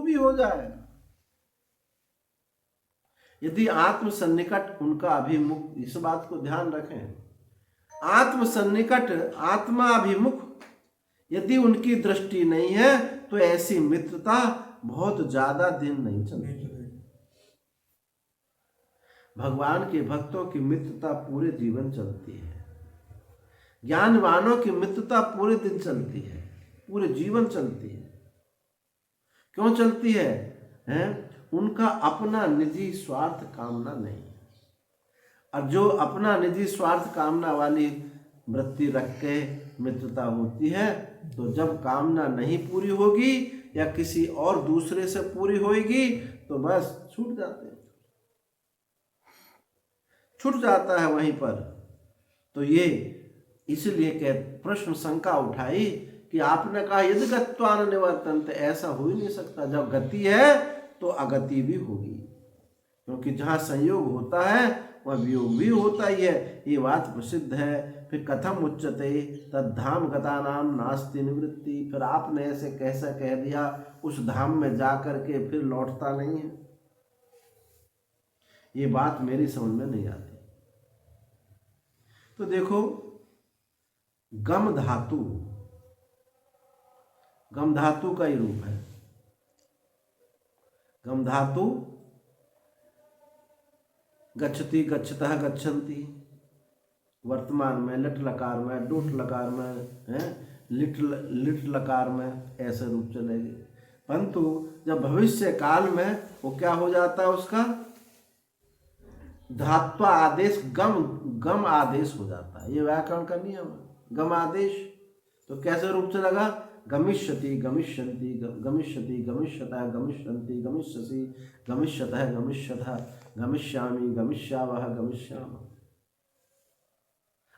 भी हो जाएगा। यदि आत्म सन्निकट उनका अभिमुख, इस बात को ध्यान रखें, आत्म सन्निकट आत्मा अभिमुख यदि उनकी दृष्टि नहीं है तो ऐसी मित्रता बहुत ज्यादा दिन नहीं चलती। भगवान के भक्तों की मित्रता पूरे जीवन चलती है, ज्ञानवानों की मित्रता पूरे दिन चलती है, पूरे जीवन चलती है। क्यों चलती है? उनका अपना निजी स्वार्थ कामना नहीं। और जो अपना निजी स्वार्थ कामना वाली वृत्ति रख के मित्रता होती है, तो जब कामना नहीं पूरी होगी या किसी और दूसरे से पूरी होगी तो बस छूट जाते हैं, छूट जाता है वहीं पर। तो ये इसलिए प्रश्न शंका उठाई कि आपने कहा यदि गत्वान निवर्तन्ते, ऐसा हो ही नहीं सकता। जब गति है तो अगति भी होगी, क्योंकि जहाँ संयोग होता है वह वियोग भी होता ही है, ये बात प्रसिद्ध है। फिर कथम उच्यते तद्धाम गतानाम नास्ति निवृत्ति, फिर आपने ऐसे कैसा कह दिया उस धाम में जा करके फिर लौटता नहीं है, ये बात मेरी समझ में नहीं आती। तो देखो, गम धातु, गम धातु का ही रूप है। गम धातु गच्छति, गच्छतः, गच्छन्ति, वर्तमान में लट लकार में, डोट लकार में है, लिट लकार में ऐसे रूप चलेगी। परंतु जब भविष्य काल में वो क्या हो जाता है, उसका धात्वा आदेश गम आदेश हो जाता है। ये व्याकरण का नियम है, गम आदेश। तो कैसे रूप चलेगा? गमिष्यति, गमिष्यन्ति, गमिष्यति, गमिष्यतः, गमिष्यन्ति, गमिष्यसि, गमिष्यतः, गमिष्यतः, गमिष्यामि, गमिष्यावः, गमिष्यामः।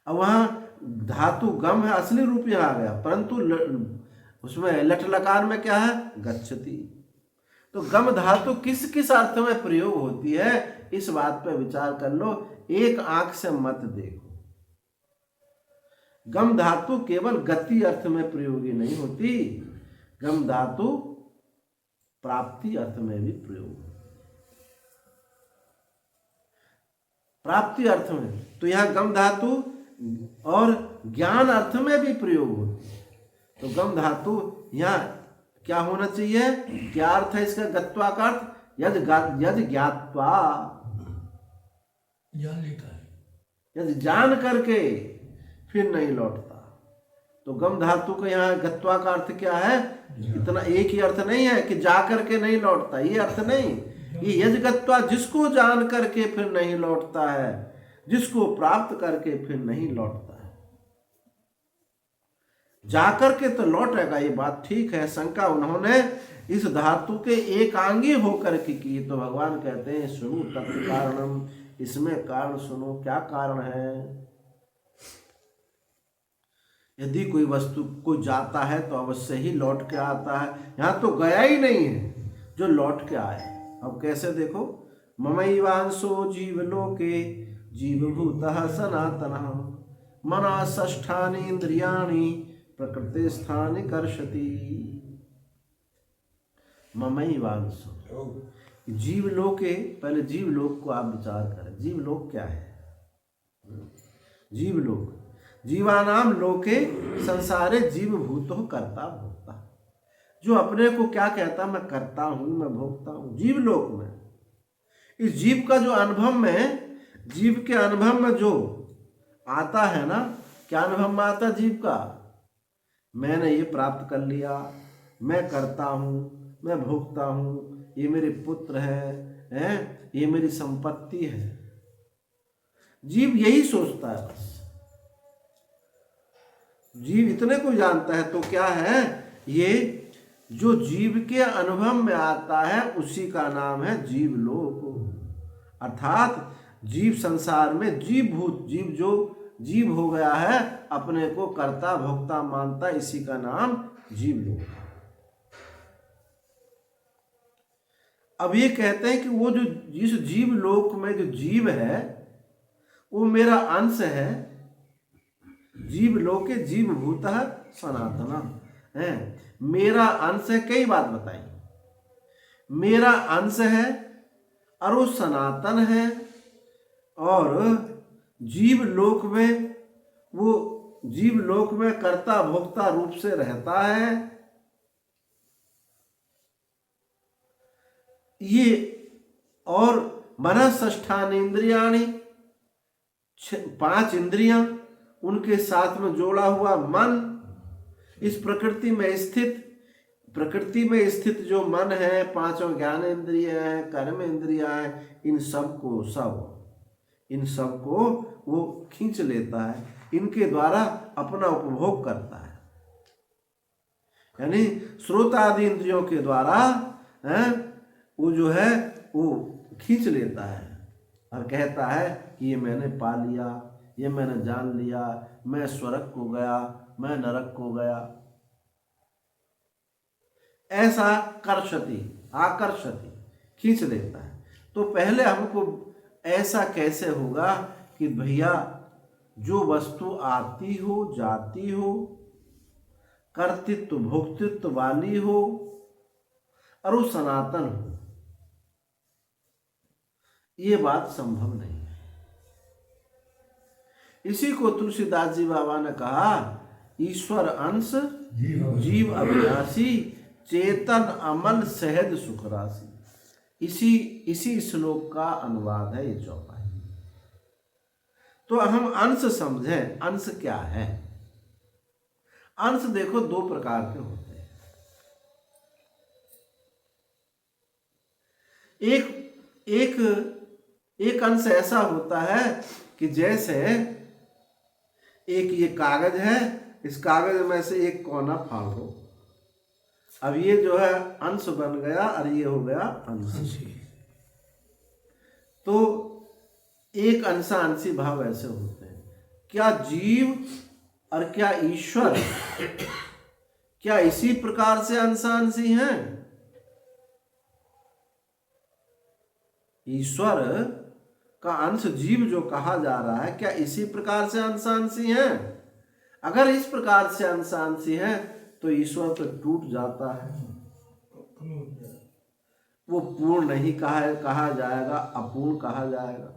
अब वहां धातु गम है, असली रूप यहाँ आ गया, परंतु उसमें लट लकार में क्या है? गच्छति। तो गम धातु किस किस अर्थ में प्रयोग होती है, इस बात पर विचार कर लो, एक आंख से मत देखो। गम धातु केवल गति अर्थ में प्रयोगी नहीं होती, गम धातु प्राप्ति अर्थ में भी प्रयोग, प्राप्ति अर्थ में। तो यह गम धातु और ज्ञान अर्थ में भी प्रयोग होती है। तो गम धातु यहाँ क्या होना चाहिए? क्या अर्थ है इसका? गत्वा का अर्थ यदि ज्ञात्वा, जान लेता है, यदि जान करके फिर नहीं लौटता। तो गम धातु का यहाँ गत्वा का अर्थ क्या है? इतना एक ही अर्थ नहीं है कि जा करके नहीं लौटता, ये अर्थ नहीं। ये यदि गत्वा, जिसको जान करके फिर नहीं लौटता है, जिसको प्राप्त करके फिर नहीं लौटता है। जाकर के तो लौटेगा, ये बात ठीक है। शंका उन्होंने इस धातु के एकांगी होकर के की। तो भगवान कहते हैं सुनो तत्व कारणम, इसमें कारण सुनो, क्या कारण है? यदि कोई वस्तु को जाता है तो अवश्य ही लौट के आता है। यहाँ तो गया ही नहीं है जो लौट के आए। अब कैसे देखो, ममैवांशो जीवलोके जीवभूतः सनातनः मना षष्ठानि इंद्रियाणि प्रकृति स्थानि कर्षति। ममैवांशो, जीवलोके, पहले जीवलोक को आप विचार करें। जीवलोक क्या है? जीवलोक, जीवानाम लोके संसारे जीवभूतो कर्ता भोक्ता, जो अपने को क्या कहता, मैं करता हूं, मैं भोगता हूं। जीवलोक में इस जीव का जो अनुभव में, जीव के अनुभव में जो आता है ना, क्या अनुभव में आता जीव का? मैंने ये प्राप्त कर लिया, मैं करता हूं, मैं भोगता हूं, ये मेरे पुत्र हैं, ये मेरी संपत्ति है। जीव यही सोचता है बस। जीव इतने को जानता है। तो क्या है ये? जो जीव के अनुभव में आता है उसी का नाम है जीवलोक। अर्थात जीव संसार में जीवभूत, जीव जो जीव हो गया है, अपने को कर्ता भोक्ता मानता, इसी का नाम जीवलोक। अब ये कहते हैं कि वो जो जिस जीवलोक में जो जीव है वो मेरा अंश है। जीवलोके जीवभूतः सनातन है, मेरा अंश है। कई बात बताई मेरा अंश है और वो सनातन है, और जीव लोक में वो जीव लोक में कर्ता भोक्ता रूप से रहता है। ये और मनःष्ठान इंद्रियाणि, 5 इंद्रियां, उनके साथ में जोड़ा हुआ मन, इस प्रकृति में स्थित जो मन है, 5 ज्ञान इंद्रिय है, कर्म इंद्रिया है, इन सब को वो खींच लेता है, इनके द्वारा अपना उपभोग करता है। यानी श्रोत आदि इंद्रियों के द्वारा वो जो है वो खींच लेता है और कहता है कि ये मैंने पा लिया, ये मैंने जान लिया, मैं स्वर्ग को गया, मैं नरक को गया। ऐसा आकर्षति खींच लेता है। तो पहले हमको ऐसा कैसे होगा कि भैया जो वस्तु आती हो, जाती हो, कर्तृत्व भोक्तृत्व वाली हो और वो सनातन हो, ये बात संभव नहीं है। इसी को तुलसीदास जी बाबा ने कहा, ईश्वर अंश जीव अविनाशी, चेतन अमल सहज सुख राशि। इसी श्लोक का अनुवाद है ये चौपाई। तो हम अंश समझें, अंश क्या है? अंश देखो 2 प्रकार के होते हैं। एक अंश ऐसा होता है कि जैसे एक ये कागज है, इस कागज में से एक कोना फाड़ो, अब ये जो है अंश बन गया और ये हो गया अंश। तो एक अंशांशी भाव ऐसे होते हैं। क्या जीव और क्या ईश्वर क्या इसी प्रकार से अंशांशी हैं? ईश्वर का अंश जीव जो कहा जा रहा है, क्या इसी प्रकार से अंशांशी हैं? अगर इस प्रकार से अंशांशी है तो ईश्वर तो टूट जाता है, वो पूर्ण नहीं कहा जाएगा, अपूर्ण कहा जाएगा।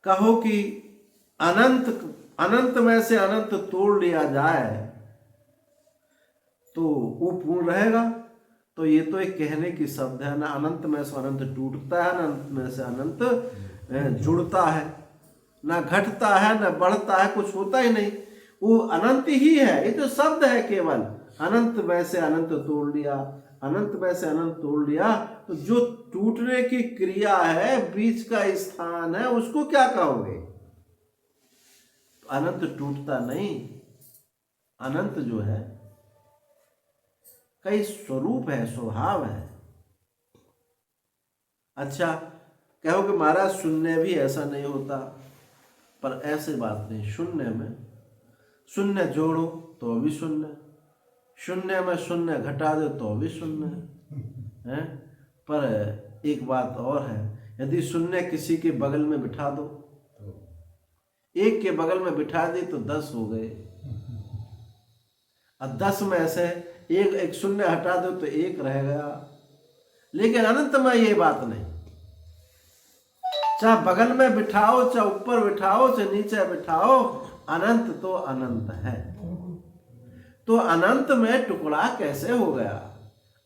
कहो कि अनंत में से अनंत तोड़ लिया जाए तो वो पूर्ण रहेगा। तो ये तो एक कहने की शब्द है ना, अनंत में से अनंत टूटता है, ना अनंत में से अनंत जुड़ता है, ना घटता है ना बढ़ता है, कुछ होता ही नहीं, वो अनंत ही है। ये तो शब्द है केवल, अनंत में से अनंत तोड़ लिया, अनंत में से अनंत तोड़ लिया। तो जो टूटने की क्रिया है, बीच का स्थान है, उसको क्या कहोगे? अनंत टूटता नहीं, अनंत जो है कई स्वरूप है, स्वभाव है। अच्छा कहोगे महाराज शून्य भी ऐसा नहीं होता, पर ऐसी बात नहीं। शून्य में शून्य जोड़ो तो भी शून्य, शून्य में शून्य घटा दो तो भी शून्य है। पर एक बात और है, यदि शून्य किसी के बगल में बिठा दो, एक के बगल में बिठा दी तो 10 हो गए, और 10 में से एक शून्य हटा दो तो 1 रह गया। लेकिन अनंत में ये बात नहीं, चाहे बगल में बिठाओ, चाहे ऊपर बिठाओ, चाहे नीचे बिठाओ, अनंत तो अनंत है। तो अनंत में टुकड़ा कैसे हो गया?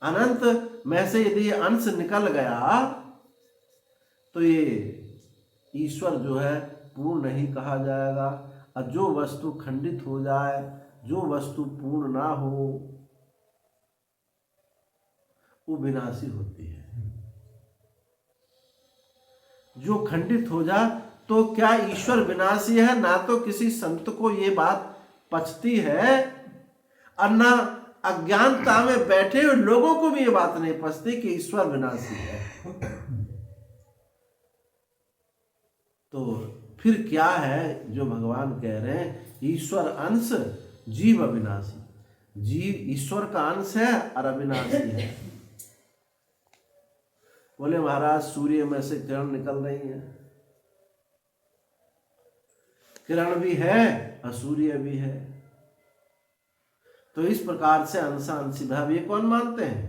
अनंत में से यदि अंश निकल गया तो ये ईश्वर जो है पूर्ण नहीं कहा जाएगा। और जो वस्तु खंडित हो जाए, जो वस्तु पूर्ण ना हो, वो विनाशी होती है। जो खंडित हो जाए तो क्या ईश्वर विनाशी है? ना तो किसी संत को ये बात पचती है, और ना अज्ञानता में बैठे हुए लोगों को भी ये बात नहीं पचती कि ईश्वर विनाशी है। तो फिर क्या है जो भगवान कह रहे हैं, ईश्वर अंश जीव अविनाशी। जीव ईश्वर का अंश है और अविनाशी है। बोले महाराज सूर्य में से किरण निकल रही है, किरण भी है और सूर्य भी है। तो इस प्रकार से अंशांशी भाव ये कौन मानते हैं?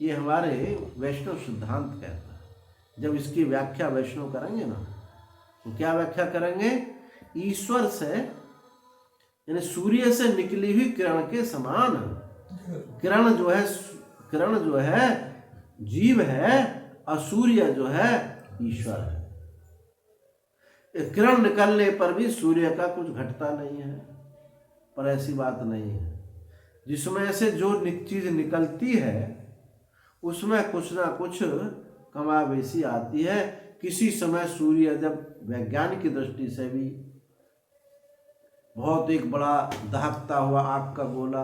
ये हमारे वैष्णव सिद्धांत कहता है। जब इसकी व्याख्या वैष्णव करेंगे ना, तो क्या व्याख्या करेंगे? ईश्वर से यानी सूर्य से निकली हुई किरण के समान। किरण जो है जीव है और सूर्य जो है ईश्वर है। किरण निकलने पर भी सूर्य का कुछ घटता नहीं है, पर ऐसी बात नहीं है। जिसमें से जो चीज निकलती है उसमें कुछ ना कुछ कमाबेशी आती है। किसी समय सूर्य जब वैज्ञानिक की दृष्टि से भी बहुत एक बड़ा दहकता हुआ आग का गोला,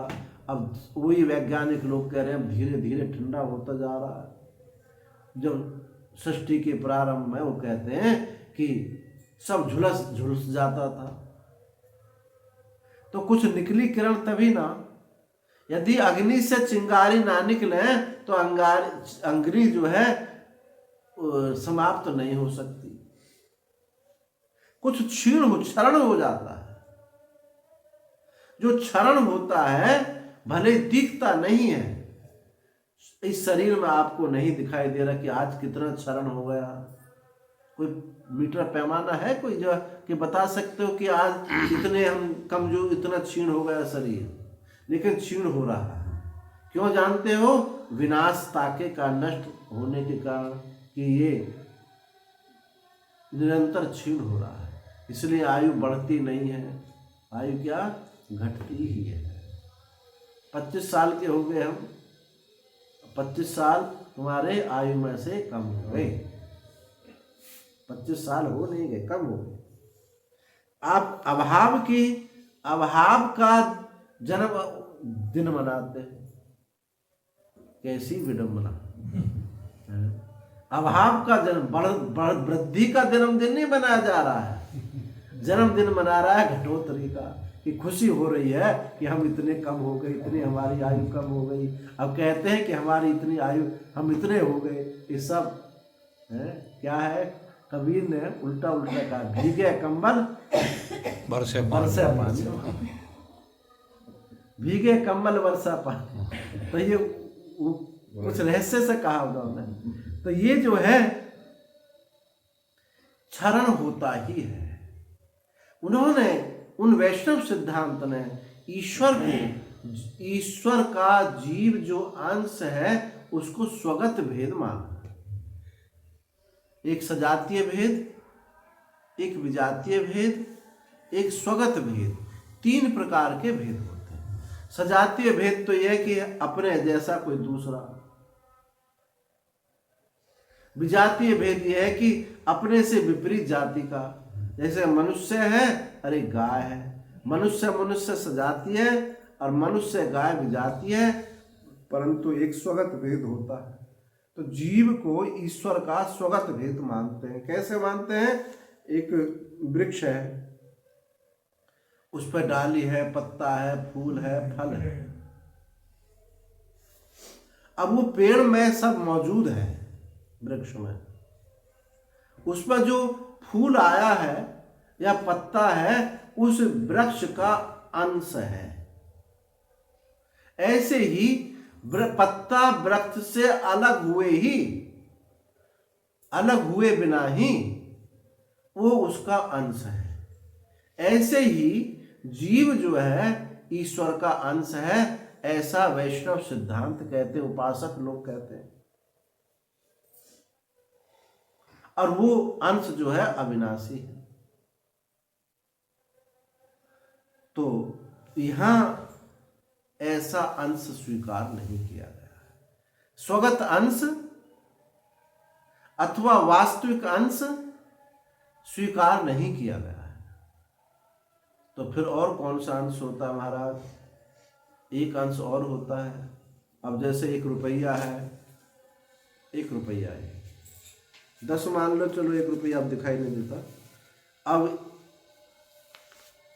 अब वही वैज्ञानिक लोग कह रहे हैं धीरे धीरे ठंडा होता जा रहा है। जब सृष्टि के प्रारंभ में वो कहते हैं कि सब झुलस जाता था, तो कुछ निकली किरण तभी ना। यदि अग्नि से चिंगारी ना निकले तो अग्नि जो है समाप्त नहीं हो सकती। कुछ क्षरण हो जाता है। जो क्षरण होता है भले दिखता नहीं है, इस शरीर में आपको नहीं दिखाई दे रहा कि आज कितना क्षरण हो गया। कोई मीटर पैमाना है कोई जो कि बता सकते हो कि आज इतने हम कमजोर, इतना क्षीण हो गया शरीर, लेकिन क्षीण हो रहा है। क्यों जानते हो? विनाश ताके का नष्ट होने के कारण कि ये निरंतर क्षीण हो रहा है, इसलिए आयु बढ़ती नहीं है, आयु क्या घटती ही है। 25 साल के हो गए हम, 25 साल तुम्हारे आयु में से कम हो गए। 25 साल हो नहीं गए, कम हो गए। आप अभाव का जन्म दिन मनाते हैं। कैसी विडंबना! अभाव का जन्म, वृद्धि का जन्मदिन नहीं मनाया जा रहा है। जन्मदिन मना रहा है घटोत्तरी का, कि खुशी हो रही है कि हम इतने कम हो गए, इतनी हमारी आयु कम हो गई। अब कहते हैं कि हमारी इतनी आयु, हम इतने हो गए। ये सब है क्या है? कबीर ने उल्टा कहा, भीगे कंबल बरसे पानी। भीगे कंबल वर्षा पानी, तो ये कुछ रहस्य से कहा उन्होंने। तो ये जो है क्षरण होता ही है। उन्होंने, उन वैष्णव सिद्धांत ने ईश्वर का जीव जो अंश है उसको स्वगत भेद माना। एक सजातीय भेद, एक विजातीय भेद, एक स्वगत भेद, 3 प्रकार के भेद होते हैं। सजातीय भेद तो यह कि अपने जैसा कोई दूसरा। विजातीय भेद यह है कि अपने से विपरीत जाति का, जैसे मनुष्य है अरे गाय है। मनुष्य सजातीय है और मनुष्य गाय विजातीय है, परंतु एक स्वगत भेद होता है। तो जीव को ईश्वर का स्वगत भेद मानते हैं। कैसे मानते हैं? एक वृक्ष है, उस पर डाली है, पत्ता है, फूल है, फल है। अब वो पेड़ में सब मौजूद है, वृक्ष में। उस पर जो फूल आया है या पत्ता है उस वृक्ष का अंश है। ऐसे ही पत्ता वृक्ष से अलग हुए बिना ही वो उसका अंश है। ऐसे ही जीव जो है ईश्वर का अंश है, ऐसा वैष्णव सिद्धांत कहते, उपासक लोग कहते हैं। और वो अंश जो है अविनाशी है। तो यहां ऐसा अंश स्वीकार नहीं किया गया है। स्वगत अंश अथवा वास्तविक अंश स्वीकार नहीं किया गया है। तो फिर और कौन सा अंश होता है महाराज? एक अंश और होता है। अब जैसे 1 रुपया है, 1 रुपया है, 10 मान लो, चलो 1 रुपया अब दिखाई नहीं देता। अब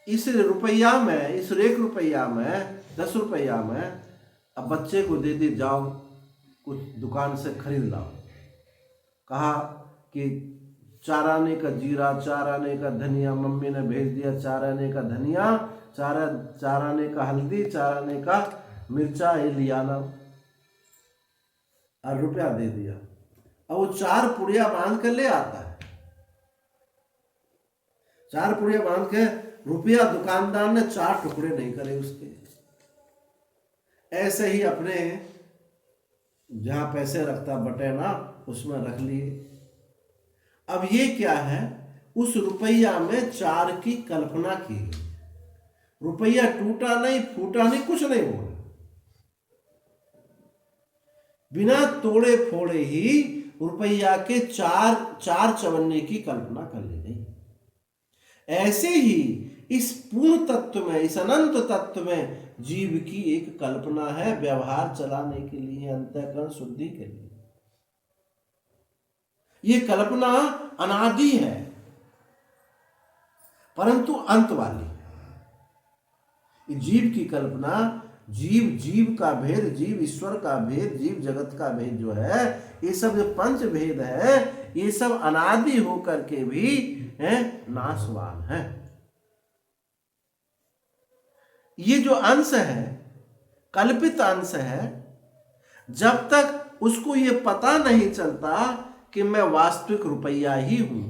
इस रुपया में, इस 1 रुपया में, 10 रुपया में अब बच्चे को दे दी, जाओ कुछ दुकान से खरीद लाओ। कहा कि 4 आने का जीरा, 4 आने का धनिया, मम्मी ने भेज दिया 4 आने का धनिया, 4 आने का हल्दी, 4 आने का मिर्चा, ये लिया ना और रुपया दे दिया। अब वो 4 पुड़िया बांध के ले आता है, 4 पुड़िया बांध के, रुपया दुकानदार ने 4 टुकड़े नहीं करे उसके। ऐसे ही अपने जहां पैसे रखता बटेना उसमें रख लिए। अब ये क्या है, उस रुपया में 4 की कल्पना की गई। रुपया टूटा नहीं, फूटा नहीं, कुछ नहीं हुआ, बिना तोड़े फोड़े ही रुपया के 4 चवन्ने की कल्पना कर ली गई। ऐसे ही इस पूर्ण तत्व में, इस अनंत तत्व में जीव की एक कल्पना है, व्यवहार चलाने के लिए, अंतःकरण शुद्धि के लिए। ये कल्पना अनादि है परंतु अंत वाली है। जीव की कल्पना, जीव का भेद, जीव ईश्वर का भेद, जीव जगत का भेद जो है, ये सब जो पंच भेद है, ये सब अनादि होकर के भी नाशवान है। ये जो अंश है, कल्पित अंश है, जब तक उसको ये पता नहीं चलता कि मैं वास्तविक रुपया ही हूं,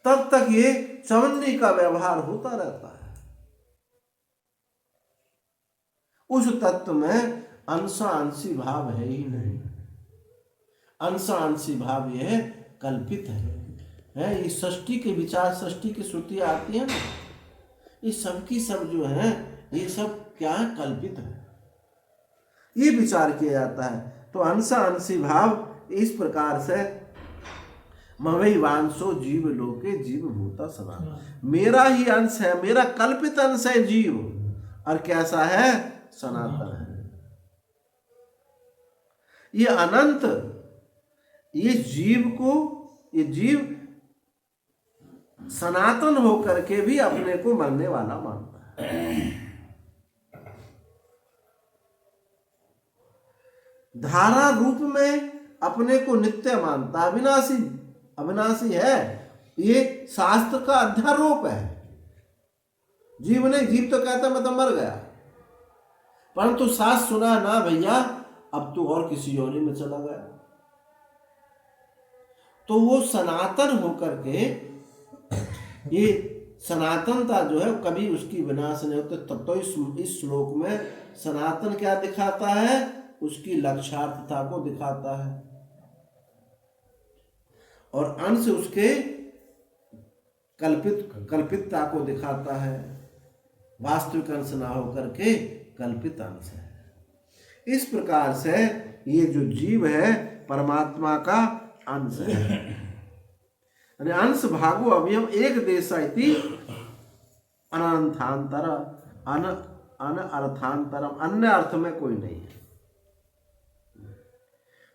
तब तक ये चवन्नी का व्यवहार होता रहता है। उस तत्व में अंशांशी भाव है ही नहीं। अंशांशी भाव यह कल्पित है। ये षष्ठी के विचार, षष्ठी की श्रुति आती है ना, ये सब की सब जो है, ये सब क्या है, कल्पित है। ये विचार किया जाता है। तो अंशांशी भाव इस प्रकार से, मवै वांशो जीव लोके जीव भूता सनातन, मेरा ही अंश है, मेरा कल्पित अंश है जीव, और कैसा है, सनातन है। ये अनंत, ये जीव को, ये जीव सनातन होकर के भी अपने को मरने वाला मानता है। धारा रूप में अपने को नित्य मानता, अविनाशी, अविनाशी है। ये शास्त्र का अध्यारोप है। जीव नहीं, जीव तो कहता मैं तो मर गया, परंतु शास्त्र सुना ना भैया, अब तू और किसी योनि में चला गया। तो वो सनातन होकर के, ये सनातनता जो है कभी उसकी विनाश नहीं होती। तब तो इस श्लोक में सनातन क्या दिखाता है, उसकी लक्ष्यार्थता को दिखाता है, और अंश उसके कल्पितता को दिखाता है। वास्तविक अंश ना होकर के कल्पित अंश है। इस प्रकार से ये जो जीव है परमात्मा का अंश है। अंश भागो अवयव एक देश इति अनर्थांतर, अनर्थांतरम, अन्य अर्थ में कोई नहीं है।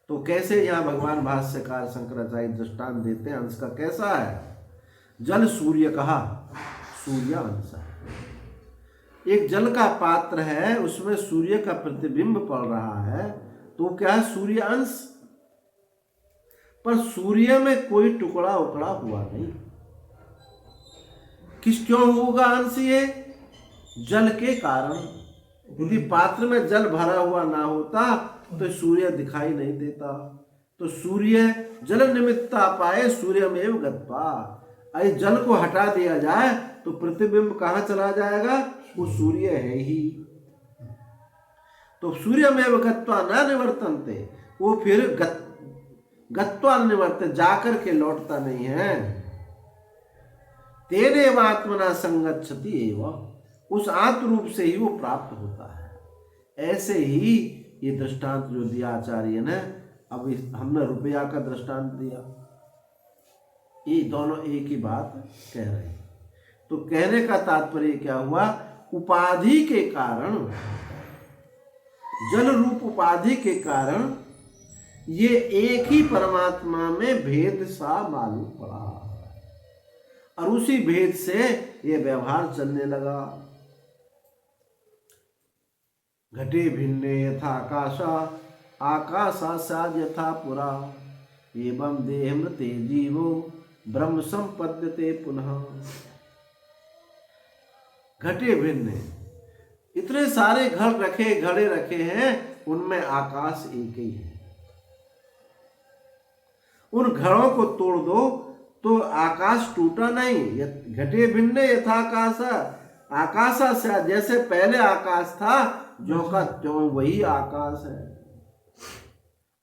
तो कैसे यहाँ भगवान भाष्यकार शंकराचार्य दृष्टांत देते हैं अंश का, कैसा है। जल सूर्य कहा, सूर्य अंश है। एक जल का पात्र है, उसमें सूर्य का प्रतिबिंब पड़ रहा है, तो क्या है, सूर्य अंश। पर सूर्य में कोई टुकड़ा उकड़ा हुआ नहीं। क्यों होगा अंश ये, जल के कारण। यदि पात्र में जल भरा हुआ ना होता तो सूर्य दिखाई नहीं देता। तो सूर्य जल निमित्ता पाए सूर्यमेव गत्वा, अरे जल को हटा दिया जाए तो प्रतिबिंब कहाँ चला जाएगा, वो सूर्य है ही। तो सूर्यमेव गत्वा न निवर्तन्ते, वो फिर गत्वा निवर्त, जाकर के लौटता नहीं है। तेनेव आत्मना संगच्छति एवं, उस आत्म रूप से ही वो प्राप्त होता है। ऐसे ही ये दृष्टांत जो दिया आचार्य ने, अब हमने रुपया का दृष्टांत दिया, ये दोनों एक ही बात कह रहे हैं। तो कहने का तात्पर्य क्या हुआ, उपाधि के कारण, जल रूप उपाधि के कारण ये एक ही परमात्मा में भेद सा मालूम पड़ा, और उसी भेद से ये व्यवहार चलने लगा। घटे भिन्ने यथा आकाशा, आकाशा साज यथा पुरा, एवं देह मृते जीवो ब्रह्म संपद्यते पुनः। घटे भिन्न, इतने सारे घड़े रखे हैं, उनमें आकाश एक ही है। उन घड़ों को तोड़ दो तो आकाश टूटा नहीं। घटे भिन्न यथाकाश, आकाश से जैसे पहले आकाश था जो का त्यों वही आकाश है।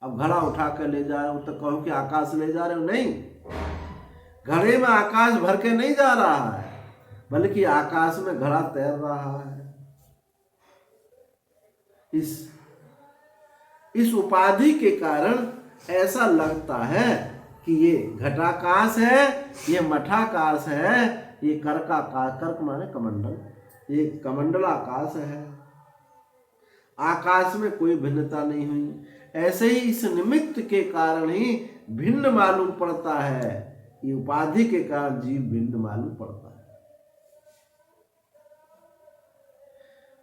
अब घड़ा उठा कर ले जा रहे हो तो कहो कि आकाश ले जा रहे हो, नहीं, घड़े में आकाश भर के नहीं जा रहा है, बल्कि आकाश में घड़ा तैर रहा है। इस उपाधि के कारण ऐसा लगता है कि ये घटाकाश है, ये मठाकाश है, ये कर्क माने कमंडल, ये कमंडलाकाश है। आकाश में कोई भिन्नता नहीं हुई। ऐसे ही इस निमित्त के कारण ही भिन्न मालूम पड़ता है, ये उपाधि के कारण जीव भिन्न मालूम पड़ता है।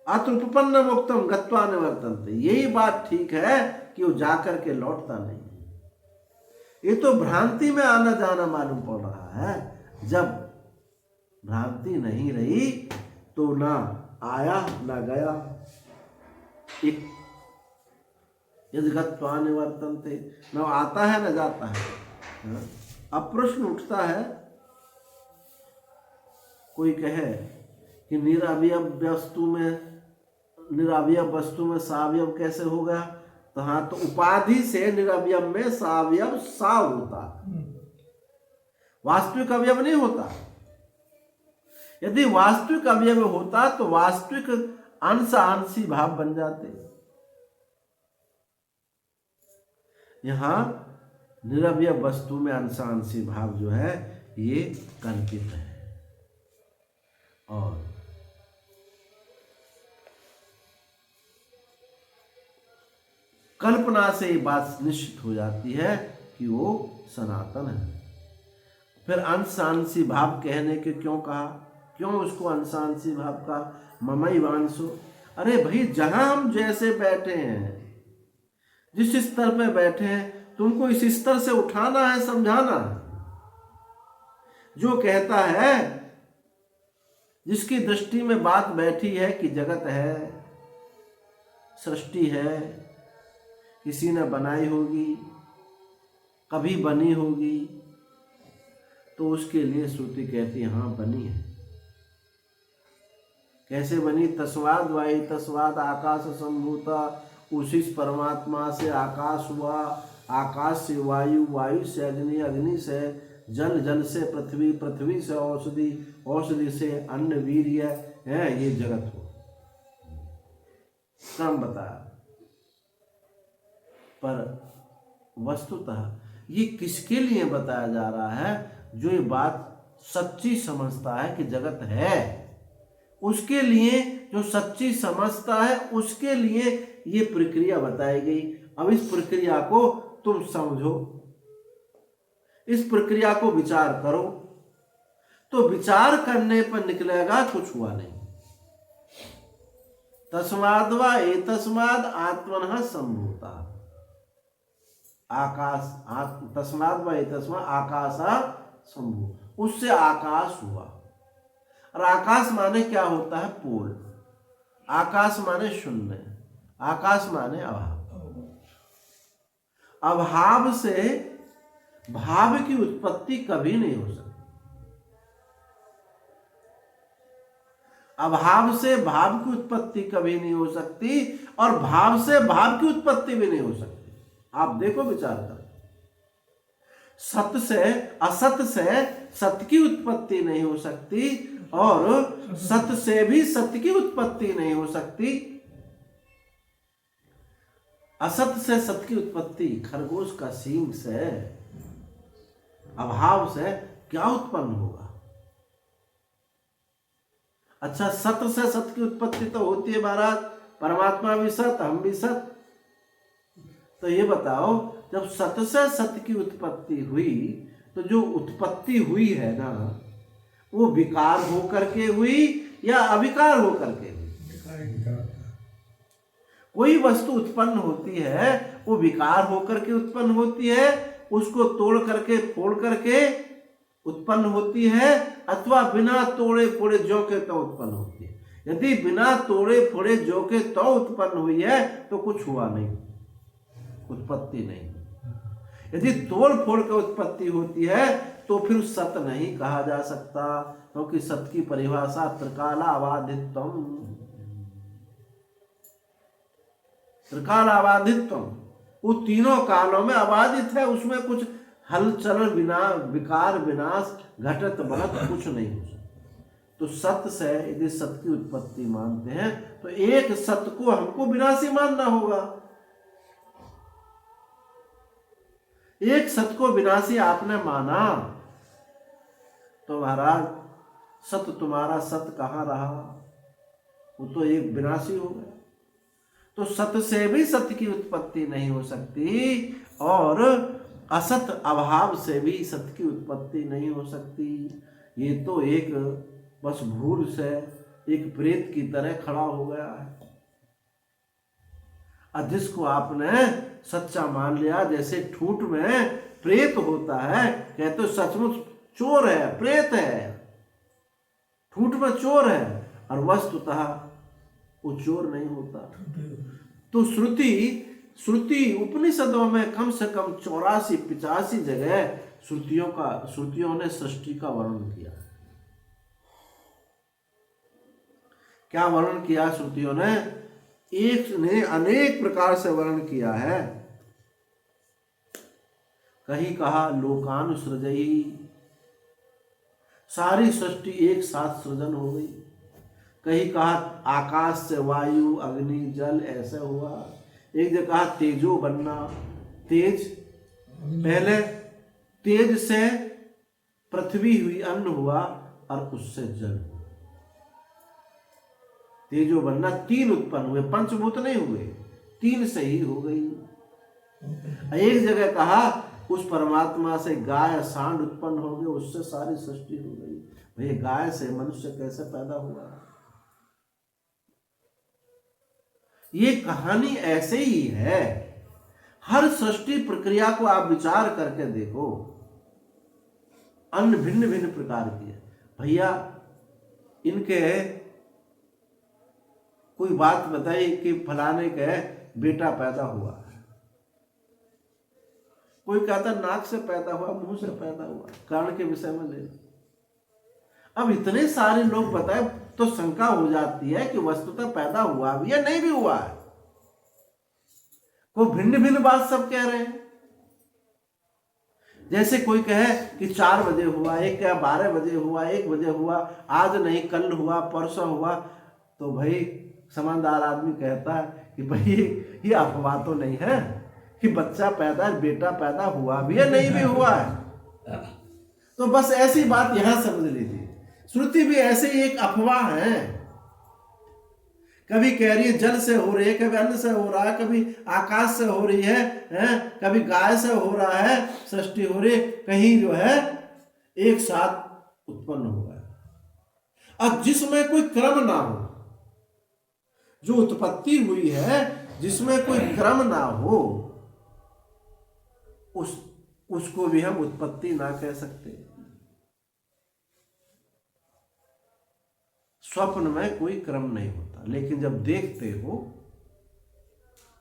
अत्र उपपन्न मुक्तम गत्वा निवर्तन्ते, यही बात ठीक है कि वो जाकर के लौटता नहीं। ये तो भ्रांति में आना जाना मालूम पड़ रहा है। जब भ्रांति नहीं रही तो ना आया ना गया। यदि गत्वा निवर्तन्ते, न आता है न जाता है। अब प्रश्न उठता है, कोई कहे कि निरवयव वस्तु में सावयव कैसे होगा? तो हाँ, तो उपाधि से निरवयव में सावयव सा होता, वास्तविक अवयव नहीं होता। यदि वास्तविक अवयव होता तो वास्तविक अंश आंशी भाव बन जाते। यहां निरवयव वस्तु में अंशांशी भाव जो है ये कल्पित है, और कल्पना से ये बात निश्चित हो जाती है कि वो सनातन है। फिर अंशांशी भाव कहने के क्यों कहा? क्यों उसको अंशांशी भाव का? ममैवांशो, अरे भाई, जहां हम जैसे बैठे हैं, जिस स्तर पे बैठे हैं, तुमको इस स्तर से उठाना है, समझाना है। जो कहता है, जिसकी दृष्टि में बात बैठी है कि जगत है, सृष्टि है, किसी ने बनाई होगी, कभी बनी होगी, तो उसके लिए श्रुति कहती है हाँ बनी है। कैसे बनी? तस्वाद वायु तस्वाद आकाश संभूता, उसी परमात्मा से आकाश हुआ, आकाश से वायु, वायु से अग्नि, अग्नि से जल, जल से पृथ्वी, पृथ्वी से औषधि, औषधि से अन्न वीर्य है, ये जगत हो क्रम बताया। पर वस्तुतः ये किसके लिए बताया जा रहा है? जो ये बात सच्ची समझता है कि जगत है, उसके लिए, जो सच्ची समझता है उसके लिए ये प्रक्रिया बताई गई। अब इस प्रक्रिया को तुम समझो, इस प्रक्रिया को विचार करो, तो विचार करने पर निकलेगा कुछ हुआ नहीं। तस्माद् वा एतस्माद् आत्मनः संभूता, आकाश, तस्माद् वा एतस्माद् आकाशः संभूत, उससे आकाश हुआ। और आकाश माने क्या होता है? पूर्ण। आकाश माने शून्य, आकाश माने अभाव। अभाव से भाव की उत्पत्ति कभी नहीं हो सकती। अभाव से भाव की उत्पत्ति कभी नहीं हो सकती, और भाव से भाव की उत्पत्ति भी नहीं हो सकती। आप देखो, विचार करो, सत से असत से सत की उत्पत्ति नहीं हो सकती, और सत से भी सत्य की उत्पत्ति नहीं हो सकती। असत से सत्य की उत्पत्ति, खरगोश का सींग से, अभाव से क्या उत्पन्न होगा? अच्छा, सत्य से सत्य की उत्पत्ति तो होती है महाराज, परमात्मा भी सत, हम भी सत। तो ये बताओ, जब सत्य से सत्य की उत्पत्ति हुई, तो जो उत्पत्ति हुई है ना, वो विकार होकर के हुई या अविकार होकर के हुई? कोई वस्तु उत्पन्न होती है, वो विकार होकर के उत्पन्न होती है उसको तोड़ करके फोड़ करके उत्पन्न होती है, अथवा बिना तोड़े फोड़े ज्यों के त्यों उत्पन्न होती है। यदि बिना तोड़े फोड़े ज्यों के त्यों उत्पन्न हुई है तो कुछ हुआ नहीं, उत्पत्ति नहीं। यदि तोड़ फोड़ के उत्पत्ति होती है तो फिर सत नहीं कहा जा सकता, क्योंकि सत की परिभाषा त्रिकालाबाधित्वम, त्रिकालाबाधित्वम, वो तीनों कालों में अबाधित है, उसमें कुछ हलचल बिना विकार विनाश घटत बनत कुछ नहीं हो सकता। तो सत्य से यदि सत्य की उत्पत्ति मानते हैं तो एक सत्य को हमको विनाशी मानना होगा। एक सत्य को विनाशी आपने माना तो महाराज सत्य तुम्हारा सत्य कहाँ रहा, वो तो एक विनाशी हो गया। तो सत्य से भी सत्य की उत्पत्ति नहीं हो सकती और असत अभाव से भी सत्य की उत्पत्ति नहीं हो सकती। ये तो एक बस भूल से एक प्रेत की तरह खड़ा हो गया है। और जिसको आपने सच्चा मान लिया, जैसे ठूठ में प्रेत होता है, कहते सचमुच चोर है, प्रेत है, ठूठ में चोर है, और वस्तुतः वो चोर नहीं होता। तो श्रुति उपनिषदों में कम से कम 84-85 जगह श्रुतियों ने सृष्टि का वर्णन किया। क्या वर्णन किया श्रुतियों ने? एक ने अनेक प्रकार से वर्णन किया है। कहीं कहा लोकानुसृजयी, सारी सृष्टि एक साथ सृजन हो गई। कहीं कहा आकाश से वायु अग्नि जल ऐसे हुआ। एक जगह कहा तेजो बनना, तेज पहले तेज से पृथ्वी हुई, अन्न हुआ और उससे जल हुआ। तेजो बनना, 3 उत्पन्न हुए, पंचभूत नहीं हुए, 3 से ही हो गई। एक जगह कहा उस परमात्मा से गाय सांड उत्पन्न हो गए, उससे सारी सृष्टि हो गई। भाई गाय से मनुष्य कैसे पैदा हुआ? ये कहानी ऐसे ही है। हर सृष्टि प्रक्रिया को आप विचार करके देखो, अन्न भिन्न भिन्न प्रकार की है। भैया इनके कोई बात बताई कि फलाने के बेटा पैदा हुआ, कोई कहता नाक से पैदा हुआ, मुंह से पैदा हुआ, कारण के विषय में ले। अब इतने सारे लोग बताए तो शंका हो जाती है कि वस्तुतः पैदा हुआ भी या नहीं भी हुआ है। कोई भिन्न भिन्न बात सब कह रहे हैं। जैसे कोई कहे कि 4 बजे हुआ, एक कहे 12 बजे हुआ, 1 बजे हुआ, आज नहीं कल हुआ, परसों हुआ। तो भाई समझदार आदमी कहता है कि भाई ये अफवाह तो नहीं है कि बच्चा पैदा, बेटा पैदा हुआ भी है नहीं भी हुआ है। तो बस ऐसी बात यहां समझ लीजिए, श्रुति भी ऐसे ही एक अफवाह है। कभी कह रही है जल से हो रही है, कभी अन्न से हो रहा है, कभी आकाश से हो रही है, कभी गाय से हो रहा है, सृष्टि हो रही है, कहीं जो है एक साथ उत्पन्न हो गया। अब जिसमें कोई क्रम ना हो, जो उत्पत्ति हुई है जिसमें कोई क्रम ना हो, उसको भी हम उत्पत्ति ना कह सकते। स्वप्न में कोई क्रम नहीं होता, लेकिन जब देखते हो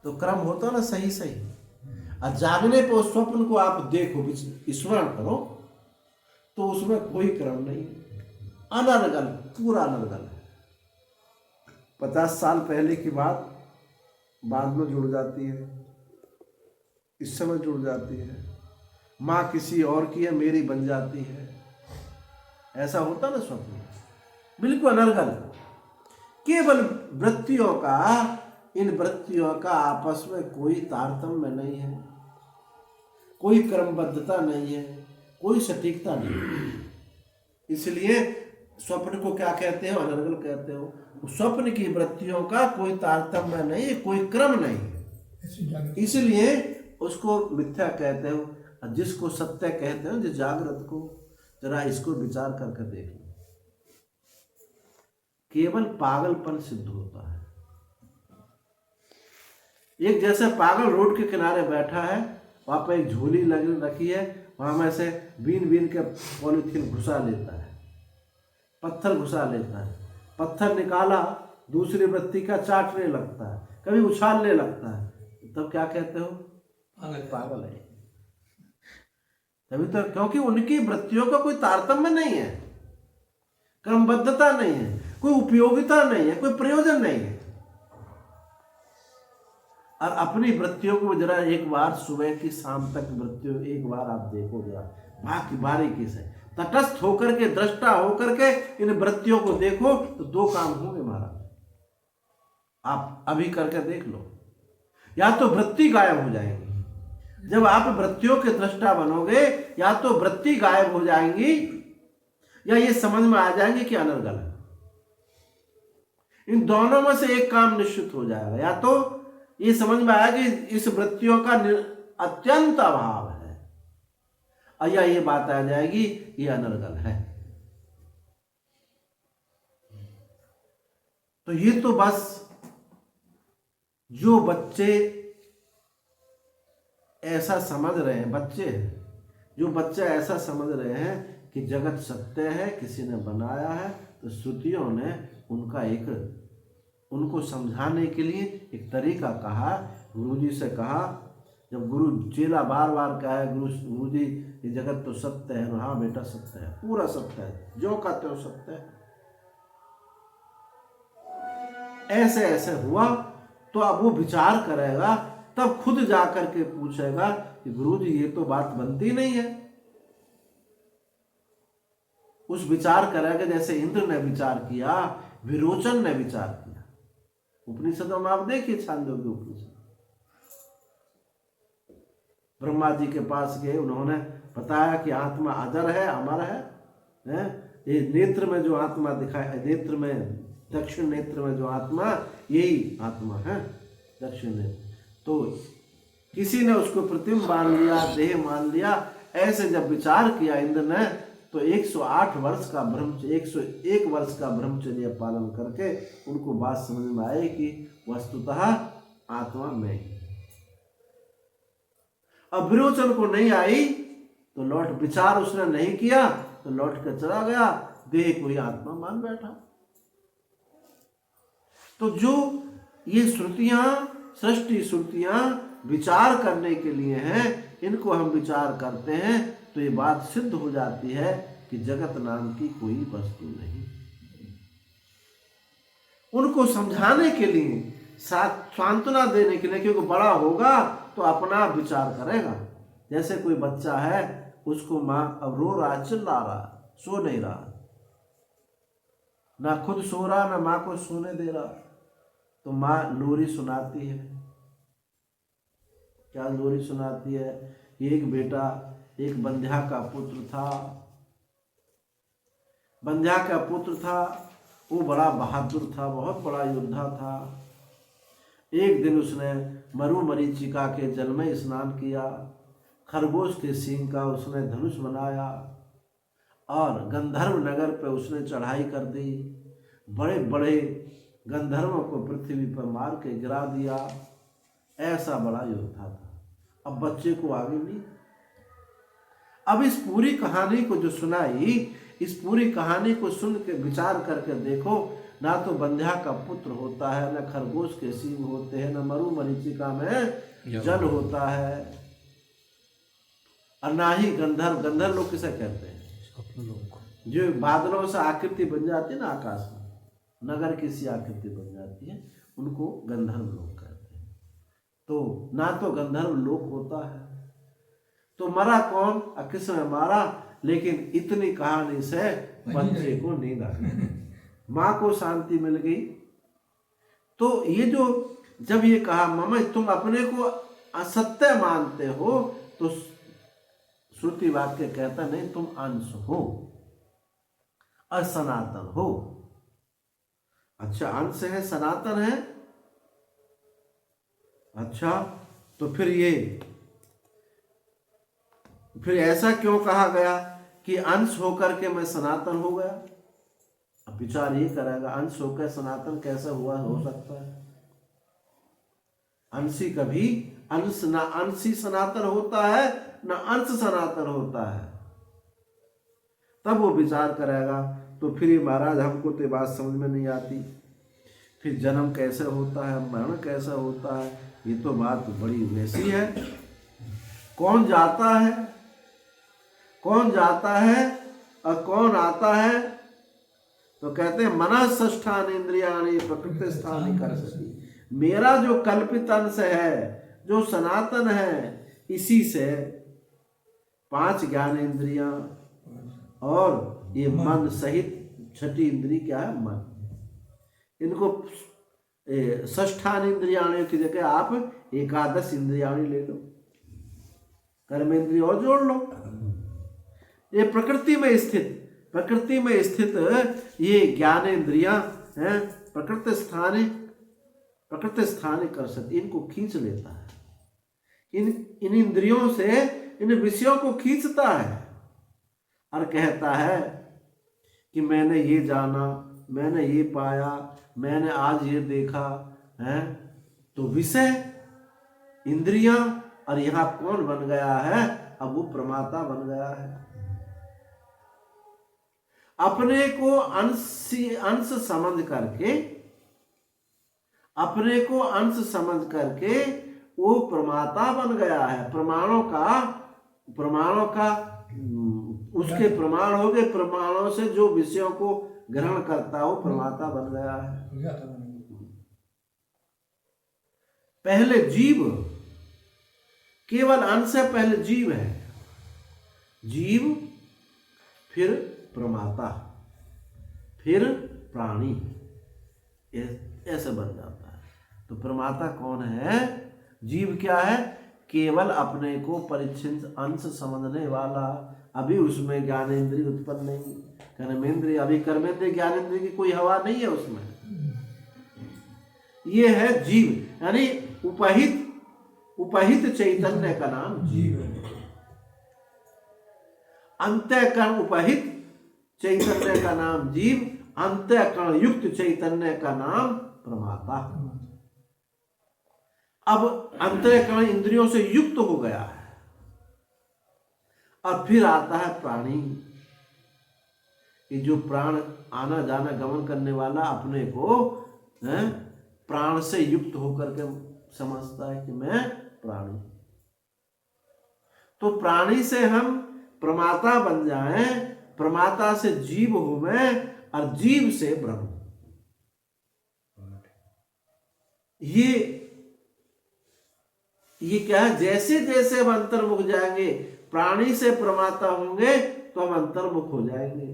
तो क्रम होता ना सही सही। और जागने पर उस स्वप्न को आप देखो, स्मरण करो, तो उसमें कोई क्रम नहीं, अनर्गल, पूरा अनर्गल है। 50 साल पहले की बात बाद में जुड़ जाती है, इस समय जुड़ जाती है। माँ किसी और की है, मेरी बन जाती है। ऐसा होता ना स्वप्न, बिल्कुल अनर्गल। केवल वृत्तियों का, इन वृत्तियों का आपस में कोई तारतम्य नहीं है, कोई क्रमबद्धता नहीं है, कोई सटीकता नहीं। इसलिए स्वप्न को क्या कहते हो? अनर्गल कहते हो। स्वप्न की वृत्तियों का कोई तारतम्य नहीं, कोई क्रम नहीं, इसलिए उसको मिथ्या कहते हो। जिसको सत्य कहते हो, जिस जागृत को, जरा इसको विचार करके देख लो, केवल पागलपन सिद्ध होता है। एक जैसे पागल रोड के किनारे बैठा है, वहाँ पर एक झोली लगी रखी है, वहाँ में से बीन बीन के पॉलीथीन घुसा लेता है, पत्थर घुसा लेता है, पत्थर निकाला दूसरी वृत्ति का चाटने लगता है, कभी उछालने लगता है, तब क्या कहते हो? पागल है। तभी तो, क्योंकि उनकी वृत्तियों का कोई तारतम्य नहीं है, क्रमबद्धता नहीं है, कोई उपयोगिता नहीं है, कोई प्रयोजन नहीं है। और अपनी वृत्तियों को जरा एक बार सुबह की शाम तक वृत्तियों एक बार आप देखो, जरा बाकी बारीकी से तटस्थ होकर के, दृष्टा होकर के इन वृत्तियों को देखो, तो दो काम होंगे महाराज। आप अभी करके देख लो, या तो वृत्ति गायब हो जाएगी, जब आप वृत्तियों के दृष्टा बनोगे, या तो वृत्ति गायब हो जाएंगी, या ये समझ में आ जाएंगे कि अनर्गल है। इन दोनों में से एक काम निश्चित हो जाएगा, या तो ये समझ में आएगा कि इस वृत्तियों का अत्यंत अभाव है, और या ये बात आ जाएगी ये अनर्गल है। तो ये तो बस जो बच्चे ऐसा समझ रहे हैं, बच्चे जो बच्चे ऐसा समझ रहे हैं कि जगत सत्य है, किसी ने बनाया है, तो श्रुतियों ने उनको समझाने के लिए एक तरीका कहा, गुरुजी से कहा। जब गुरु चेला बार बार कहा है, गुरुजी ये जगत तो सत्य है, हाँ बेटा सत्य है, पूरा सत्य है, जो का त्यों सत्य है। ऐसे ऐसे हुआ, तो अब वो विचार करेगा, तब खुद जाकर के पूछेगा कि गुरुजी ये तो बात बनती नहीं है। उस विचार करेगा जैसे इंद्र ने विचार किया, विरोचन ने विचार किया। उपनिषदों में आप देखिए, छांदोग्य उपनिषद, ब्रह्मा जी के पास गए, उन्होंने बताया कि आत्मा अजर है, अमर है। ये नेत्र में जो आत्मा दिखाई, नेत्र में, दक्षिण नेत्र में जो आत्मा, यही आत्मा है, दक्षिण नेत्र। तो किसी ने उसको प्रतिबिंब मान लिया, देह मान लिया। ऐसे जब विचार किया इंद्र ने, तो 101 वर्ष का ब्रह्मचर्य पालन करके उनको बात समझ में आई कि वस्तुतः आत्मा में। अब विरोचन को नहीं आई, तो विचार उसने नहीं किया, तो लौट कर चला गया, देह को ही आत्मा मान बैठा। तो जो ये श्रुतियां, सृष्टि श्रुतियां विचार करने के लिए हैं, इनको हम विचार करते हैं, तो ये बात सिद्ध हो जाती है कि जगत नाम की कोई वस्तु नहीं। उनको समझाने के लिए, सांत्वना देने के लिए, क्योंकि बड़ा होगा तो अपना विचार करेगा। जैसे कोई बच्चा है, उसको माँ अब रो रहा, चिल्ला रहा, सो नहीं रहा, ना खुद सो रहा, ना माँ को सोने दे रहा, तो माँ लोरी सुनाती है। क्या लोरी सुनाती है? एक बेटा, एक बंध्या का पुत्र था। बंध्या का पुत्र था, वो बड़ा बहादुर था, बहुत बड़ा योद्धा था। एक दिन उसने मरुमरीचिका के जल में स्नान किया, खरगोश के सींग का उसने धनुष बनाया, और गंधर्व नगर पे उसने चढ़ाई कर दी। बड़े बड़े गंधर्वों को पृथ्वी पर मार के गिरा दिया। ऐसा बड़ा योद्धा था। अब बच्चे को आगे नहीं। अब इस पूरी कहानी को जो सुनाई, इस पूरी कहानी को सुन के विचार करके देखो, ना तो बंध्या का पुत्र होता है, ना खरगोश के सींग होते हैं, ना मरुमरीचिका में जल होता है, और ना ही गंधर्व। गंधर्व लोग किसे कहते हैं? जो बादलों से आकृति बन जाती है ना, आकाश में नगर की सी आकृति बन जाती है, उनको गंधर्व लोग कहते हैं। तो ना तो गंधर्व लोक होता है। तो मरा कौन? कृष्ण ने मारा, लेकिन इतनी कहानी से बच्चे को नींद आ गई, माँ को शांति मिल गई। तो ये जो जब ये कहा, मामा तुम अपने को असत्य मानते हो, तो श्रुति वाक्य कहता नहीं, तुम अंश हो, असनातन हो। अच्छा, अंश है, सनातन है। अच्छा, तो फिर ऐसा क्यों कहा गया कि अंश होकर के मैं सनातन हो गया? अब विचार ये करेगा, अंश होकर सनातन कैसे हो सकता है? अंशी कभी अंश ना अंशी सनातन होता है ना अंश सनातन होता है। तब वो विचार करेगा। तो फिर ये महाराज हमको तो बात समझ में नहीं आती, फिर जन्म कैसे होता है, मरण कैसा होता है, ये तो बात बड़ी वैसी है। कौन जाता है, कौन जाता है और कौन आता है? तो कहते हैं मनः षष्ठानि इंद्रियाणि प्रकृति स्थानि कर्षति। मेरा जो कल्पित अंश है, जो सनातन है, इसी से 5 ज्ञानेंद्रियां और ये मन सहित 6ठी इंद्री क्या है, मन। इनको षष्ठानि इंद्रियाणि की जगह आप 11 इंद्रियाणि ले लो, कर्मेंद्रिय और जोड़ लो। ये प्रकृति में स्थित ये ज्ञानेंद्रियां हैं, प्रकृति स्थाने कर सकती, इनको खींच लेता है। इन इंद्रियों से इन विषयों को खींचता है और कहता है कि मैंने ये जाना, मैंने ये पाया, मैंने आज ये देखा है। तो विषय, इंद्रियां, और यहां कौन बन गया है? अब वो प्रमाता बन गया है। अपने को अंश समझ करके, अपने को अंश समझ करके वो प्रमाता बन गया है। प्रमाणों का उसके प्रमाण हो गए, प्रमाणों से जो विषयों को ग्रहण करता है वो प्रमाता बन गया है। पहले जीव, केवल अंश से पहले जीव है, जीव फिर प्रमाता, फिर प्राणी, ऐसे बन जाता है। तो प्रमाता कौन है? जीव क्या है? केवल अपने को परिच्छिन्न अंश समझने वाला। अभी उसमें ज्ञानेंद्रिय उत्पन्न नहीं, कर्मेंद्रिय, अभी कर्मेंद्रिय ज्ञानेंद्रिय की कोई हवा नहीं है उसमें। ये है जीव, यानी उपहित चैतन्य का नाम जीव है। अंतःकरण उपहित चैतन्य का नाम जीव, अंतःकरण युक्त चैतन्य का नाम प्रमाता। अब अंतःकरण इंद्रियों से युक्त हो गया है, और फिर आता है प्राणी। ये जो प्राण आना जाना गमन करने वाला अपने को प्राण से युक्त होकर के समझता है कि मैं प्राणी। तो प्राणी से हम प्रमाता बन जाएं, प्रमाता से जीव होवे और जीव से ब्रह्म। ये क्या है? जैसे जैसे हम अंतर्मुख जाएंगे, प्राणी से प्रमाता होंगे तो हम अंतर्मुख हो जाएंगे।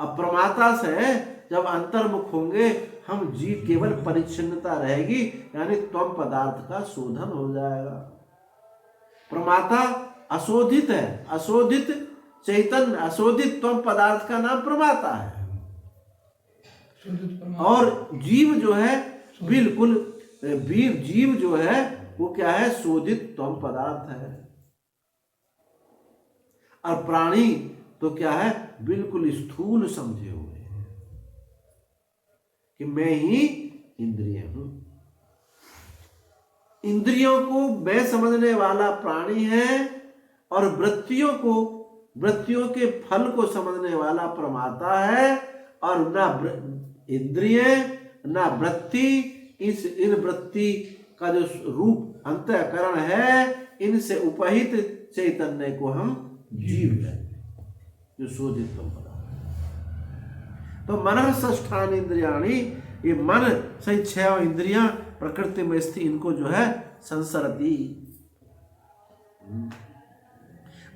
अब प्रमाता से जब अंतर्मुख होंगे हम, जीव केवल परिच्छिन्नता रहेगी, यानी त्वम पदार्थ का शोधन हो जाएगा। प्रमाता अशोधित है, अशोधित चैतन्य, अशोधित त्वम पदार्थ का नाम प्रमाता है। और जीव जो है बिल्कुल जीव जो है वो क्या है? शोधित त्वम पदार्थ है। और प्राणी तो क्या है? बिल्कुल स्थूल समझे हुए हैं कि मैं ही इंद्रिय हूं। इंद्रियों को मैं समझने वाला प्राणी है, और वृत्तियों के फल को समझने वाला प्रमाता है। और ना इंद्रिय ना वृत्ति, इन वृत्ति का जो रूप अंतःकरण है, इनसे उपहित चैतन्य को हम जीव कहते हैं, जो शोधित पदार्थ। तो मनः षष्ठानि इंद्रियाणि, ये मन सही 6 इंद्रियां प्रकृति में स्थित, इनको जो है संसरती।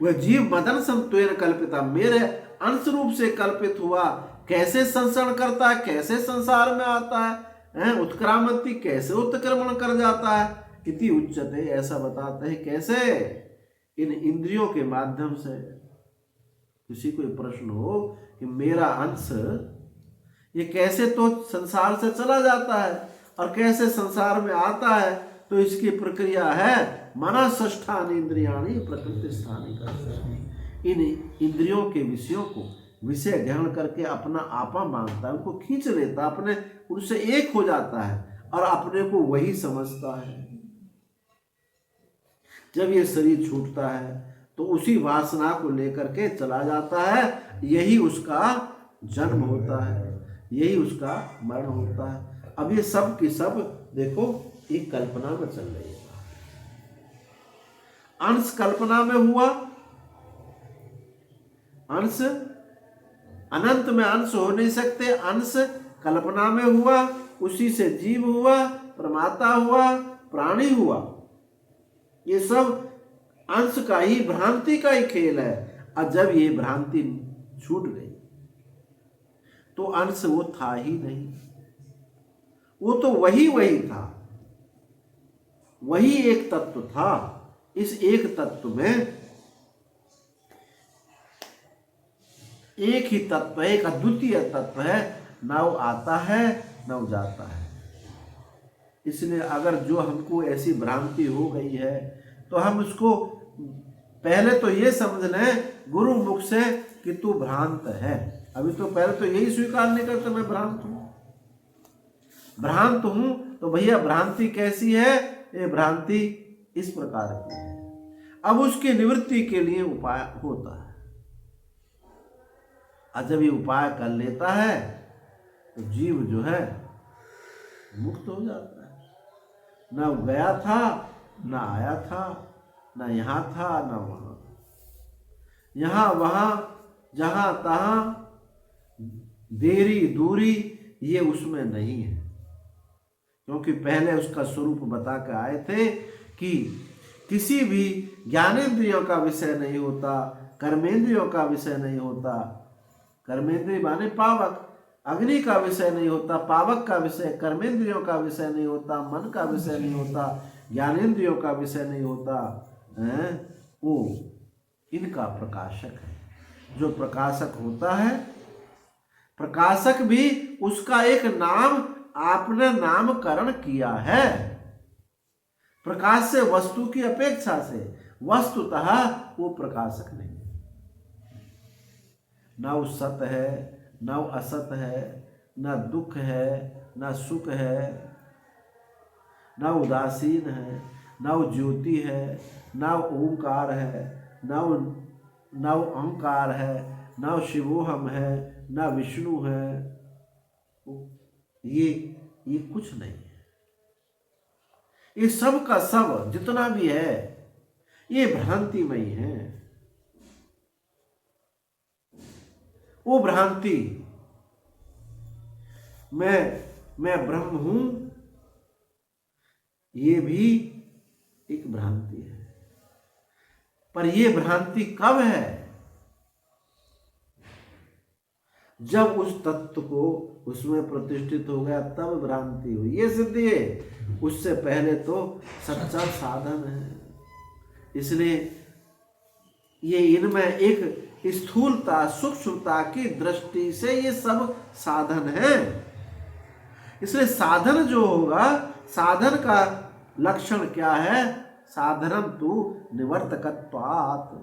वह जीव मदन संत्वेन कल्पिता, मेरे अंश रूप से कल्पित हुआ। कैसे संसरण करता है, कैसे संसार में आता है, उत्क्रामंती, कैसे उत्क्रमण कर जाता है, इति उच्चते, ऐसा बताते हैं। कैसे? इन इंद्रियों के माध्यम से। किसी को प्रश्न हो कि मेरा अंश ये कैसे तो संसार से चला जाता है और कैसे संसार में आता है, तो इसकी प्रक्रिया है मनः षष्ठानि इंद्रियाणि प्रकृति स्थानि कर्षति। इन इंद्रियों के विषयों को विषय ग्रहण करके अपना आपा मानता है, उनको खींच लेता, अपने उनसे एक हो जाता है और अपने को वही समझता है। जब ये शरीर छूटता है तो उसी वासना को लेकर के चला जाता है, यही उसका जन्म होता है, यही उसका मरण होता है। अब ये सब की सब देखो एक कल्पना में चल रही है। अंश कल्पना में हुआ, अंश अनंत में अंश हो नहीं सकते, अंश कल्पना में हुआ, उसी से जीव हुआ, प्रमाता हुआ, प्राणी हुआ। ये सब अंश का ही, भ्रांति का ही खेल है। और जब ये भ्रांति छूट गई तो अंश वो था ही नहीं, वो तो वही था, वही एक तत्व था। इस एक तत्व में एक ही तत्व है, एक अद्वितीय तत्व है, ना वो आता है ना वो जाता है। इसलिए अगर जो हमको ऐसी भ्रांति हो गई है तो हम उसको पहले तो ये समझ लें गुरु मुख से कि तू भ्रांत है। अभी तो पहले तो यही स्वीकार नहीं करते मैं भ्रांत हूं, भ्रांत हूं। तो भैया भ्रांति कैसी है? ये भ्रांति इस प्रकार की है। अब उसकी निवृत्ति के लिए उपाय होता है, और जब ये उपाय कर लेता है तो जीव जो है मुक्त हो जाता है। ना वो गया था, ना आया था, ना यहाँ था ना वहाँ, यहाँ वहाँ जहाँ तहाँ, देरी दूरी ये उसमें नहीं है। क्योंकि पहले उसका स्वरूप बता के आए थे कि किसी भी ज्ञानेंद्रियों का विषय नहीं होता, कर्मेंद्रियों का विषय नहीं होता। कर्मेंद्रिय माने पावक, अग्नि का विषय नहीं होता, पावक का विषय, कर्मेंद्रियों का विषय नहीं होता, मन का विषय नहीं होता, ज्ञानेंद्रियों का विषय नहीं होता है। वो इनका प्रकाशक है। जो प्रकाशक होता है, प्रकाशक भी उसका एक नाम आपने नामकरण किया है। प्रकाश से वस्तु की अपेक्षा से वस्तुतः वो प्रकाशक नहीं, ना वो सत है, ना वो असत है, ना दुख है, ना सुख है, ना उदासीन है, ना वो ज्योति है, ना वो ओंकार है, ना वो अहंकार है, ना वो शिवोहम है, ना विष्णु है। ये कुछ नहीं है। ये सब का सब जितना भी है ये भ्रांति में ही है। वो भ्रांति मैं ब्रह्म हूं, ये भी एक भ्रांति है। पर ये भ्रांति कब है? जब उस तत्व को उसमें प्रतिष्ठित हो गया तब भ्रांति हुई, ये सिद्धि है। उससे पहले तो सच्चा साधन है। इसलिए ये इनमें एक स्थूलता सूक्ष्मता की दृष्टि से ये सब साधन है। इसलिए साधन जो होगा, साधन का लक्षण क्या है? साधनम तु निवर्तकत्वात्।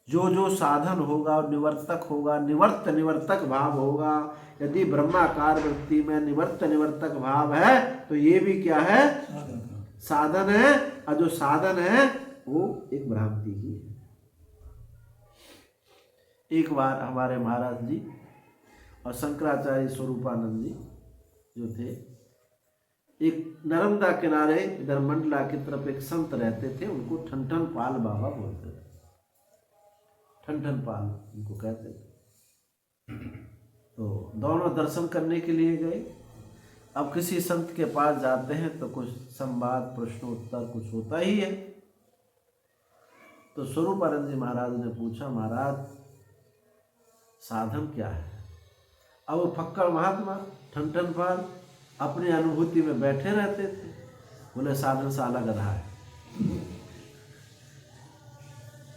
जो साधन होगा निवर्तक होगा, निवर्तक भाव होगा। यदि ब्रह्माकार वृत्ति में निवर्तक भाव है तो ये भी क्या है? साधन है। और जो साधन है वो एक भ्रांति ही है। एक बार हमारे महाराज जी और शंकराचार्य स्वरूपानंद जी जो थे, एक नर्मदा किनारे इधर मंडला की तरफ एक संत रहते थे, उनको ठनठन पाल बाबा बोलते थे। ठनठन पाल उनको कहते थे। तो दोनों दर्शन करने के लिए गए। अब किसी संत के पास जाते हैं तो कुछ संवाद प्रश्नोत्तर कुछ होता ही है। तो स्वरूपानंद जी महाराज ने पूछा, महाराज साधन क्या है? अब वो फक्कड़ महात्मा ठनठन पाल अपनी अनुभूति में बैठे रहते थे। बोले साधन साला गधा है।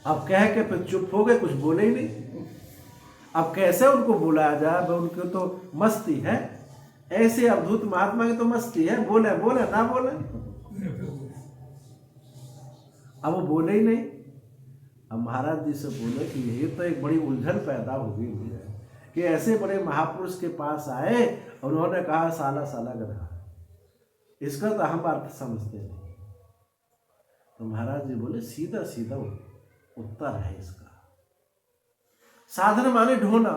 अब कह के फिर चुप हो गए, कुछ बोले ही नहीं। अब कैसे उनको बुलाया जाए? उनकी तो मस्ती है, ऐसे अद्भुत महात्मा की तो मस्ती है, बोले बोले ना बोले। अब वो बोले ही नहीं। अब महाराज जी से बोले कि ये तो एक बड़ी उलझन पैदा हो गई है कि ऐसे बड़े महापुरुष के पास आए और उन्होंने कहा साला साला गधा, इसका तो हम अर्थ समझते नहीं। तो महाराज जी बोले सीधा सीधा उत्तर है इसका। साधन माने ढोना।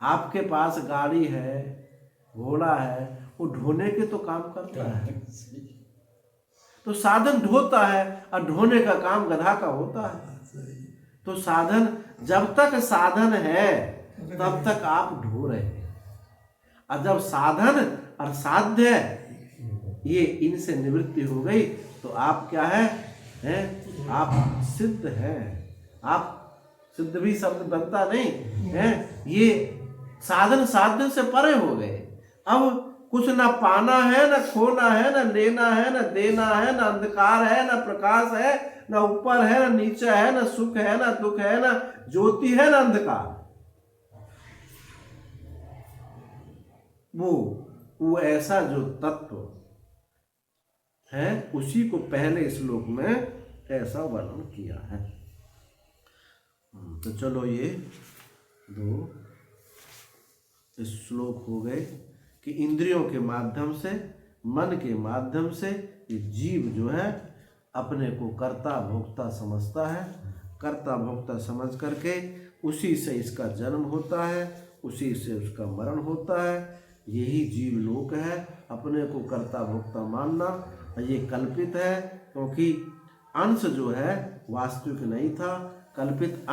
आपके पास गाड़ी है, घोड़ा है, वो ढोने के तो काम करता है। तो साधन ढोता है और ढोने का काम गधा का होता है। तो साधन, जब तक साधन है तब तक आप ढो रहे हैं, और जब साधन और साध्य ये इनसे निवृत्ति हो गई तो आप क्या है? आप सिद्ध हैं। आप सिद्ध भी शब्द बनता नहीं है, ये साधन साध्य से परे हो गए। अब कुछ ना पाना है, ना खोना है, ना लेना है, ना देना है, ना अंधकार है, ना प्रकाश है, ना ऊपर है, ना नीचे है, ना सुख है, ना दुख है, ना ज्योति है, ना अंधकार। वो ऐसा जो तत्व है उसी को पहले श्लोक में ऐसा वर्णन किया है। तो चलो ये 2 श्लोक हो गए कि इंद्रियों के माध्यम से, मन के माध्यम से ये जीव जो है अपने को कर्ता भोक्ता समझता है। कर्ता भोक्ता समझ करके उसी से इसका जन्म होता है, उसी से उसका मरण होता है। यही जीव लोक है। अपने को कर्ता भोक्ता मानना ये कल्पित है, क्योंकि अंश जो है वास्तविक नहीं था। कल्पित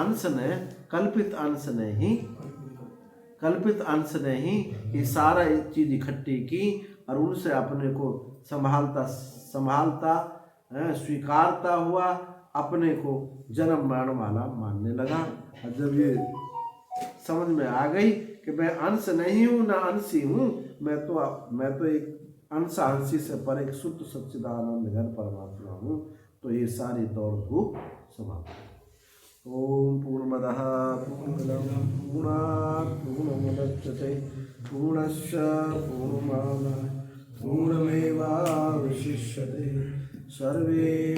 अंश ने ही ये सारा चीज इकट्ठी की और उनसे अपने को संभालता स्वीकारता हुआ, अपने को जन्म मरण वाला मानने लगा। और जब ये समझ में आ गई कि मैं अंश नहीं हूँ ना अंशी हूँ, मैं तो एक अंशी से पर एक शुद्ध सच्चिदानंद घन परमात्मा हूँ, तो ये सारी दौड़ धूप समाप्त। ओम पूर्णमदः पूर्णमिदं पूर्णात् पूर्णमुदच्यते पूर्णस्य पूर्णमादाय पूर्णमेवावशिष्यते। सर्वे